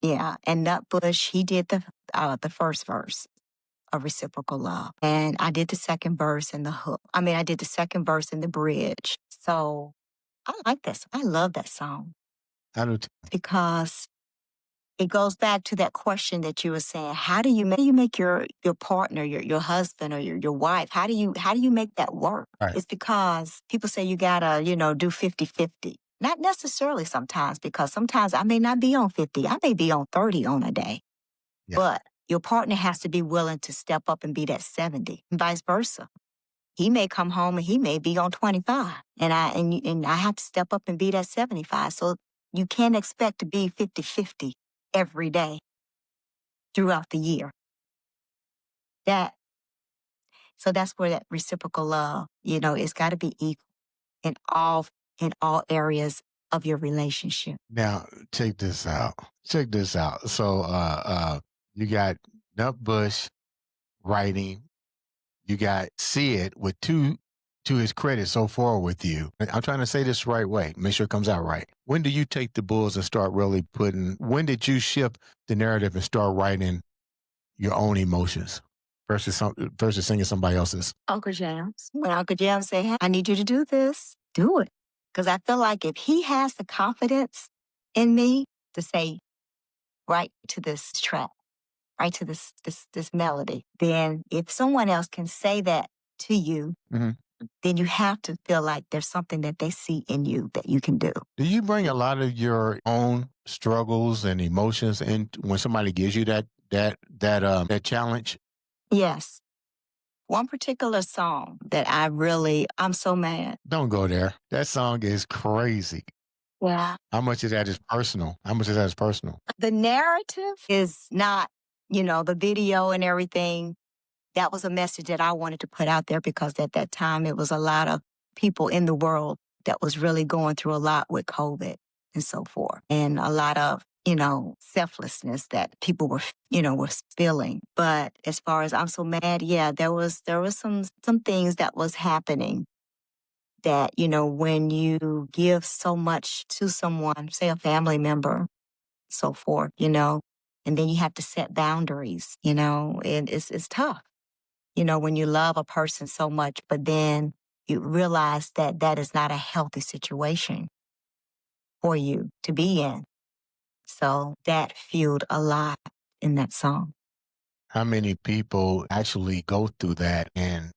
Yeah. And Nutbush, he did the first verse of Reciprocal Love. And I did the second verse and the hook. I mean, I did the second verse and the bridge. So I like this. I love that song. I do too. Because it goes back to that question that you were saying. How do you make your partner, your husband or your wife, how do you make that work? Right. It's because people say you gotta, do 50-50. Not necessarily sometimes, because sometimes I may not be on 50. I may be on 30 on a day. Yeah. But your partner has to be willing to step up and be that 70 and vice versa. He may come home and he may be on 25 and I have to step up and be that 75. So you can't expect to be 50-50 every day throughout the year. So that's where that reciprocal love, it's got to be equal in all areas of your relationship. Now, check this out. So, you got Nutbush writing. You got Sid with two, to his credit, so far with you. I'm trying to say this the right way. Make sure it comes out right. When do you take the bulls and start really when did you shift the narrative and start writing your own emotions versus singing somebody else's? Uncle Jams. When Uncle Jams say, hey, I need you to do this, do it. Because I feel like if he has the confidence in me to say, right to this track, right to this melody, then if someone else can say that to you, then you have to feel like there's something that they see in you that you can do. Do you bring a lot of your own struggles and emotions in when somebody gives you that challenge? Yes. One particular song that I'm so mad. Don't go there. That song is crazy. Yeah. How much of that is personal? The narrative is not, the video and everything. That was a message that I wanted to put out there because at that time it was a lot of people in the world that was really going through a lot with COVID and so forth. And a lot of, selflessness that people were feeling. But as far as I'm so mad, yeah, there was some things that was happening that, when you give so much to someone, say a family member, so forth, and then you have to set boundaries, and it's tough. When you love a person so much, but then you realize that that is not a healthy situation for you to be in. So that fueled a lot in that song. How many people actually go through that and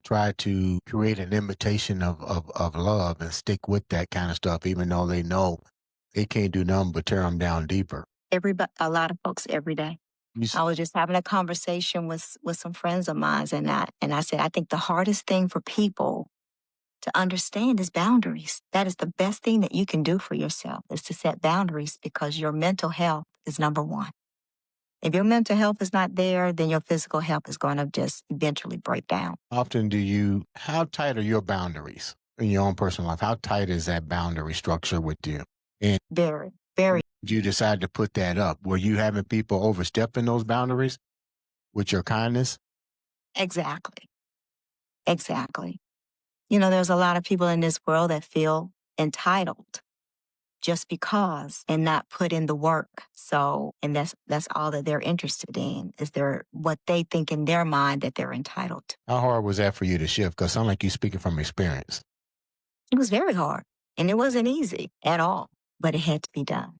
try to create an imitation of love and stick with that kind of stuff, even though they know it can't do nothing but tear them down deeper? A lot of folks every day. I was just having a conversation with some friends of mine, and I said, I think the hardest thing for people to understand is boundaries. That is the best thing that you can do for yourself, is to set boundaries, because your mental health is number one. If your mental health is not there, then your physical health is going to just eventually break down. Often how tight are your boundaries in your own personal life? How tight is that boundary structure with you? And very, very. You decide to put that up. Were you having people overstepping those boundaries with your kindness? Exactly. There's a lot of people in this world that feel entitled just because and not put in the work. So, and that's all that they're interested in, is what they think in their mind that they're entitled to. How hard was that for you to shift? Because it sounds like you're speaking from experience. It was very hard, and it wasn't easy at all, but it had to be done.